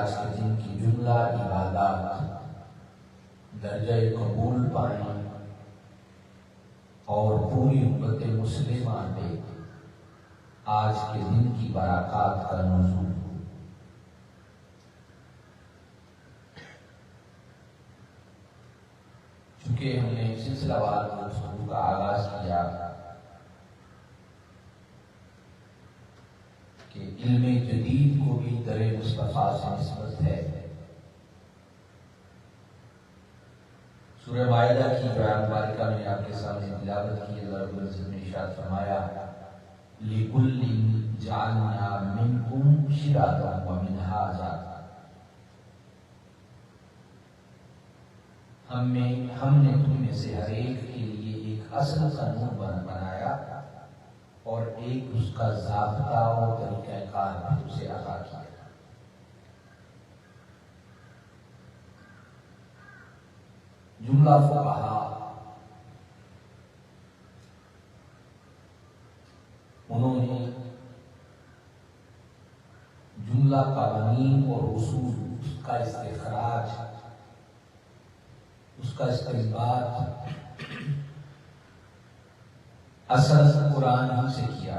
آج کے دن کی جملہ عبادات درجہ قبول پائیں اور پوری امت مسلمہ پہ آج کے دن کی برکات کا نزول ہو۔ چونکہ ہم نے سلسلہ وار گفتگو کا آغاز کیا کہ علم جدید کو بھی در مصطفیٰ سے نسبت ہے۔ سورہ مائدہ کی بیان بارکہ میں آپ کے سامنے تلاوت کی، اللہ رب العزت نے ارشاد فرمایا لِكُلٍّ جَعَلْنَا مِنْكُمْ شِرَاطًا وَمِنْهَاجًا، ہم نے تم میں سے ہر ایک کے لیے ایک اصل قانون بنایا اور ایک اس کا ضابطہ اور طریقہ کار بھی اسے عطا کیا۔ جملہ فقہا انہوں نے جملہ قوانین اور اصول، اس کا استخراج، اس کا استنباط اصل قرآن ہی سے کیا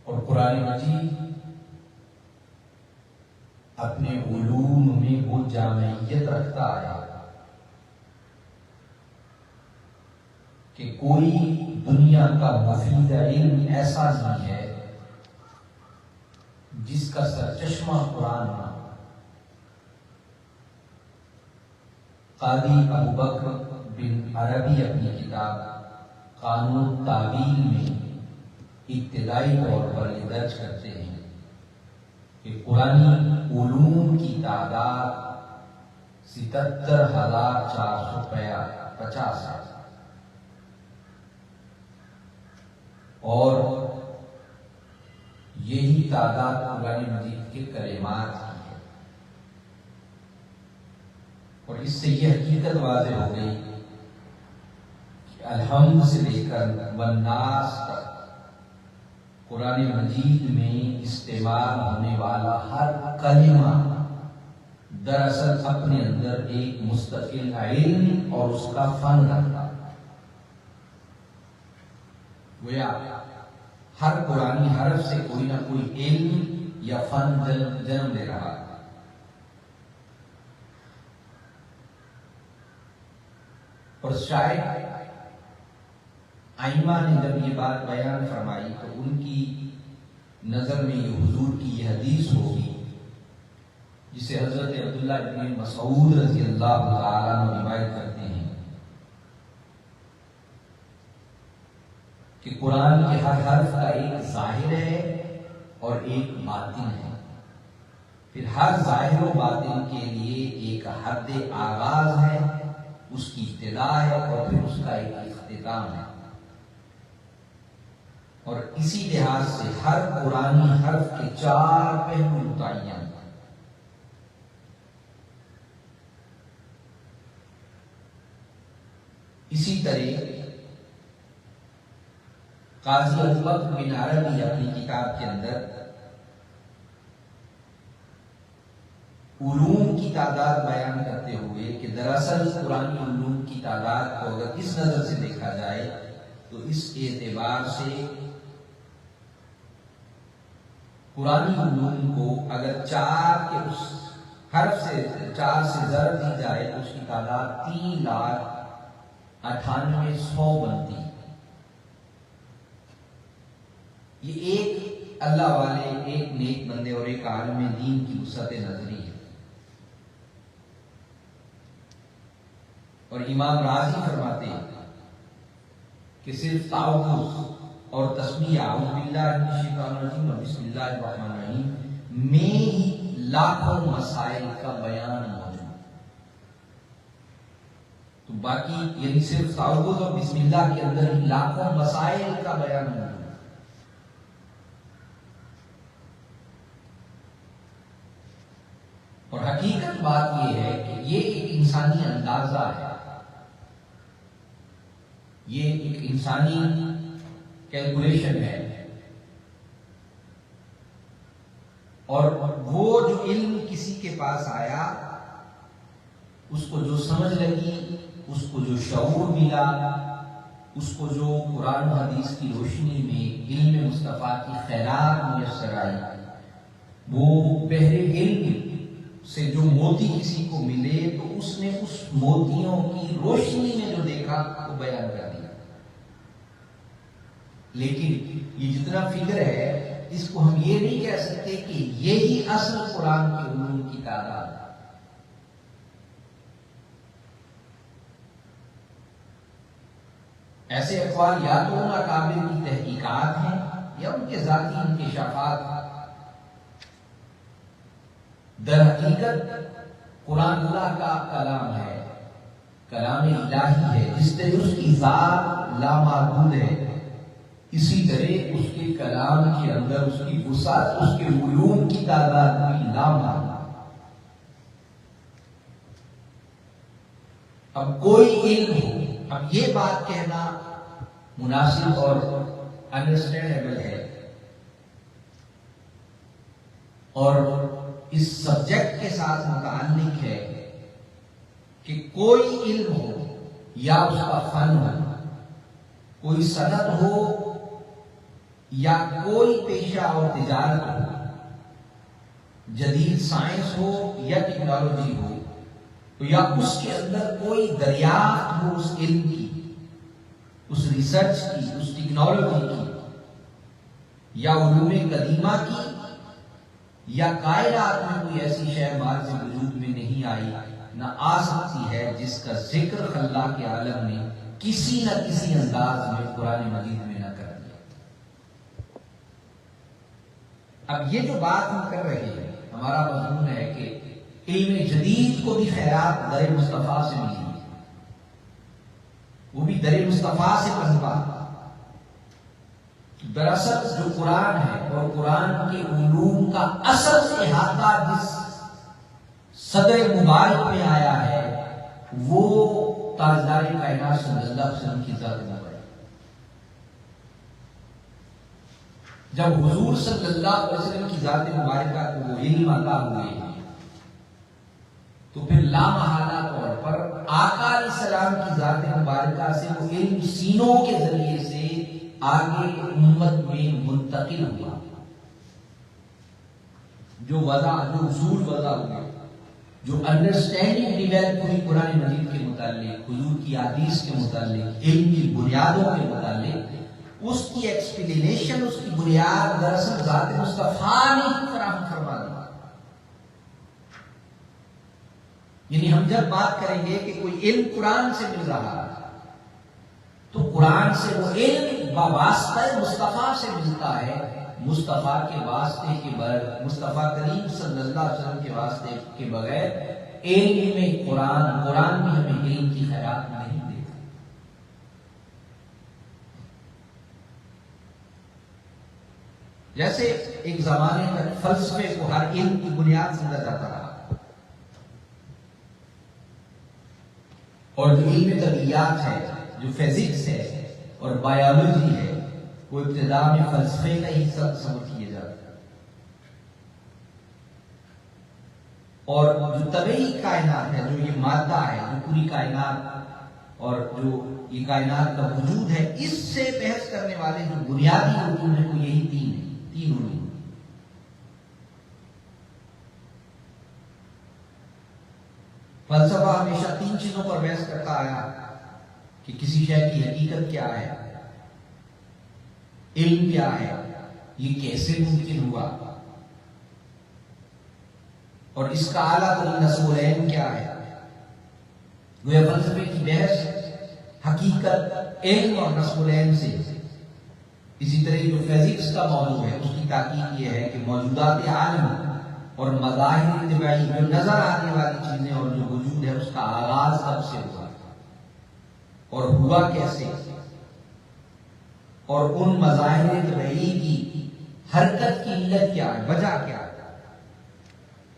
اور قرآن مجید اپنے علوم میں وہ جامعیت رکھتا ہے کہ کوئی دنیا کا مفید علم ایسا نہیں ہے جس کا سرچشمہ قرآن نہ ہو۔ قاضی ابوبکر بن عربی اپنی کتاب قانون تعویل میں ابتدائی طور پر یہ درج کرتے ہیں کہ قرآنی علوم کی تعداد 77,450 ہے اور یہی تعداد قرآن مجید کے کلمات کی ہے، اور اس سے یہ حقیقت واضح ہو گئی کہ الحمد سے لے کر والناس تک قرآن مجید میں استعمال ہونے والا ہر کلمہ دراصل اپنے اندر ایک مستقل علم اور اس کا فن رکھتا ہے۔ گویا ہر قرآنی حرف سے کوئی نہ کوئی علم یا فن جنم لے رہا ہے۔ اور شاید ائمہ نے جب یہ بات بیان فرمائی تو ان کی نظر میں یہ حضور کی یہ حدیث ہوگی جسے حضرت عبداللہ ابن مسعود رضی اللہ تعالیٰ عنہ روایت کرتے ہیں کہ قرآن کے ہر حرف کا ایک ظاہر ہے اور ایک باطن ہے، پھر ہر ظاہر و باطن کے لیے ایک حد آغاز ہے، اس کی ابتدا ہے اور پھر اس کا ایک اختتام ہے، اور اسی لحاظ سے ہر قرآنی حرف کے 4 پہلو متعین۔ اسی طرح قاضی ابوبکر بن عربی اپنی کتاب کے اندر علوم کی تعداد بیان کرتے ہوئے کہ دراصل قرآنی علوم کی تعداد کو اگر اس نظر سے دیکھا جائے تو اس اعتبار سے قرآنی علوم کو اگر 4 کے اس حرف سے 4 سے ضرب دی جائے تو اس کی تعداد 3,98,100 بنتی ہے۔ یہ ایک اللہ والے، ایک نیک بندے اور ایک عالم دین کی وسعت نظری ہے۔ اور امام راضی فرماتے ہیں کہ صرف تعوذ اور تسمیہ اعوذ باللہ من الشیطان الرجیم اور بسم اللہ الرحمن الرحیم میں ہی لاکھوں مسائل کا بیان موجود ہے۔ تو باقی یعنی صرف تعوذ اور بسم اللہ کے اندر ہی لاکھوں مسائل کا بیان موجود ہے۔ اور حقیقت بات یہ ہے کہ یہ ایک انسانی اندازہ ہے، یہ ایک انسانی کیلکولیشن ہے پاس آیا، اس کو جو سمجھ لگی، اس کو جو شعور ملا، اس کو جو قرآن و حدیث کی روشنی میں علم مصطفیٰ کی خیرات میسر آئی، وہ بحر علم سے جو موتی کسی کو ملے تو اس نے اس موتیوں کی روشنی میں جو دیکھا وہ بیان کر دیا۔ لیکن یہ جتنا فکر ہے، اس کو ہم یہ نہیں کہہ سکتے کہ یہی اصل قرآن کے علوم کی تعداد ہے۔ ایسے اقوال یا تو ان اکابر کی تحقیقات ہیں یا ان کے ذاتی انکشافات ہیں۔ در حقیقت قرآن اللہ کا کلام ہے، کلام الہی ہے، جس طرح اس کی ذات لامحدود ہے، اسی طرح اس کے کلام کے اندر اس کی وسعت، اس کے علوم کی تعداد بھی لامحدود۔ اب کوئی علم ہو، اب یہ بات کہنا مناسب اور انڈرسٹینڈیبل ہے، اور اس سبجیکٹ کے ساتھ متعلق ہے کہ کوئی علم ہو یا اس کا فن ہو، کوئی صنعت ہو یا کوئی پیشہ اور تجارت ہو، جدید سائنس ہو یا ٹیکنالوجی ہو، یا اس کے اندر کوئی دریافت ہو اس علم کی، اس ریسرچ کی، اس ٹیکنالوجی کی، یا علوم قدیمہ کی، یا کائنات میں کوئی ایسی شے ماض وجود میں نہیں آئی نہ آ سکتی ہے جس کا ذکر اللہ کے عالم نے کسی نہ کسی انداز میں قرآن مجید میں نہ کر دیا۔ اب یہ جو بات ہم کر رہے ہیں، ہمارا مضمون ہے کہ علم جدید کو بھی خیرات در مصطفیٰ سے ملی، وہ بھی در مصطفیٰ سے پنپا۔ دراصل جو قرآن ہے اور قرآن کے علوم کا اصل احاطہ جس صدر مبارک میں آیا ہے، وہ تاجدار کائنات صلی اللہ علیہ وسلم کی ذات مبارک۔ جب حضور صلی اللہ علیہ وسلم کی ذات مبارکہ کو وہ علم عطا ہوئے ہیں، تو پھر لامحالہ طور پر آقا علیہ السلام کی ذات مبارکہ سے وہ علم سینوں کے ذریعے سے آگے امت میں منتقل ہوا، جو اصول وضع ہوئے، جو انڈرسٹینڈنگ ڈیولپ ہوئی قرآن مجید کے متعلق، حضور کی حدیث کے متعلق، علم کی بنیادوں کے متعلق، اس کی ایکسپلینیشن، اس کی بنیاد دراصل ذات مصطفیٰ نے فراہم کروا دی۔ یعنی ہم جب بات کریں گے کہ کوئی علم قرآن سے مل رہا ہے تو قرآن سے وہ علم بواسطہ مصطفیٰ سے ملتا ہے، مصطفیٰ کے واسطے کے بغیر، مصطفیٰ کریم صلی اللہ علیہ وسلم کے واسطے کے بغیر علم قرآن بھی ہمیں علم کی خیرات نہیں دیتا۔ جیسے ایک زمانے تک فلسفے کو ہر علم کی بنیاد سمجھا جاتا رہا، اور جو علم طبیعیات ہے، جو فزکس ہے اور بایولوجی ہے، وہ ابتدا میں فلسفے کا ہی سمجھ کیے جاتے ہیں، اور جو طبعی کائنات ہے، جو یہ مادہ ہے، جو پوری کائنات اور جو یہ کائنات کا وجود ہے، اس سے بحث کرنے والے جو بنیادی علوم ہیں وہ یہی تین علوم۔ فلسفہ ہمیشہ تین چیزوں پر بحث کرتا آیا کہ کسی شے کی حقیقت کیا ہے، علم کیا ہے، یہ کیسے ممکن ہوا، اور اس کا اعلیٰ ترین نصب العین کیا ہے۔ گویا فلسفے کی بحث حقیقت، علم اور نصب العین سے۔ اسی طرح جو فزکس کا موضوع ہے، اس کی تحقیق یہ ہے کہ موجودات عالم اور مظاہر طبعی، جو نظر آنے والی چیزیں اور جو وجود ہے، اس کا آغاز کب سے ہوا اور ہوا کیسے، اور ان مظاہر طبعی کی حرکت کی علت کیا ہے، وجہ کیا ہے،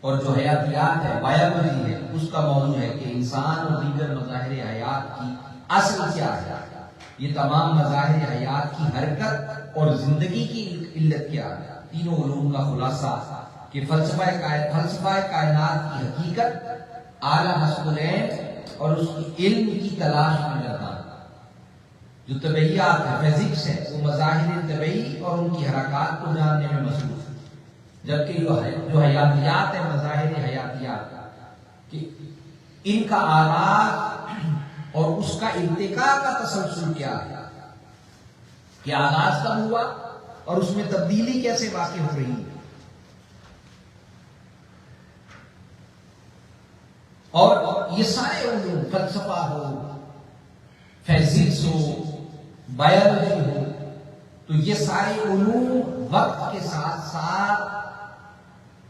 اور جو حیاتیات ہے، بایولوجی ہے، اس کا موضوع ہے کہ انسان اور دیگر مظاہر حیات کی اصل کیا ہے، یہ تمام مظاہر حیات کی حرکت اور زندگی کی علت کیا ہے۔ تینوں علوم کا خلاصہ کہ فلسفہ کائنات کی حقیقت، اعلیٰ حسب العین اور اس کی علم کی تلاش میں لگا۔ جو طبعیات ہے، فزکس ہے، وہ مظاہر طبعی اور ان کی حرکات کو جاننے میں مصروف ہے، جبکہ جو حیاتیات ہے، مظاہر حیاتیات، کہ ان کا آغاز اور اس کا ارتقاء کا تسلسل کیا ہے، کہ آغاز کب ہوا اور اس میں تبدیلی کیسے واقع ہو رہی ہے، اور یہ سارے علوم، فلسفہ ہو، فزکس ہو، بایولوجی ہو، تو یہ سارے علوم وقت کے ساتھ ساتھ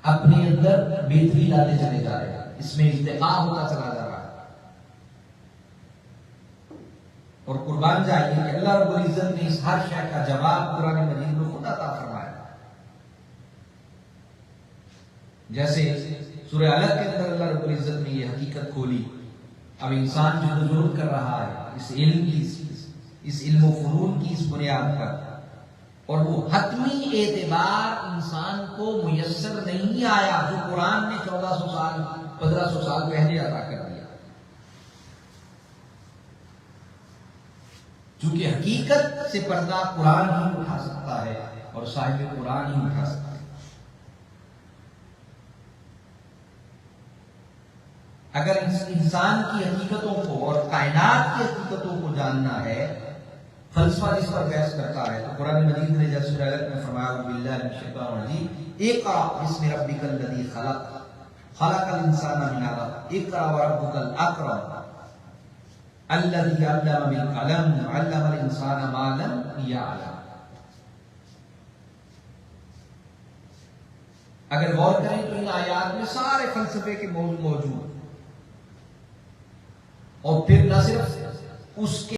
اپنے اندر بہتری لاتے چلے جا رہے ہیں، اس میں ارتقاء ہوتا چلا جا رہا ہے۔ اور قربان جائیے کہ اللہ رب العزت نے اس ہر شے کا جواب قرآن مجید میں خود عطا فرمایا۔ جیسے سورہ علق کے اندر اللہ رب العزت نے یہ حقیقت کھولی، اب انسان جو جدوجہد کر رہا ہے اس علم و فنون کی اس بنیاد پر، اور وہ حتمی اعتبار انسان کو میسر نہیں آیا جو قرآن نے 1400 سال 1500 سال پہلے عطا کر دیا، چونکہ حقیقت سے پردہ قرآن ہی اٹھا سکتا ہے اور صاحب قرآن ہی اٹھا سکتا ہے۔ اگر انسان کی حقیقتوں کو اور کائنات کی حقیقتوں کو جاننا ہے، فلسفہ جس پر بحث کرتا ہے، تو قرآن مجید نے جیسے سورہ علق میں فرمایا باللہ من الشیطان الرجیم، اقرأ باسم ربک الذی خلق خلق الانسان من علق اقرأ وربک الاکرم الذی علم بالقلم علم الانسان ما لم یعلم۔ اگر غور کریں تو ان آیات میں سارے فلسفے کے موضوع موجود ہیں، اور پھر نہ صرف اس کے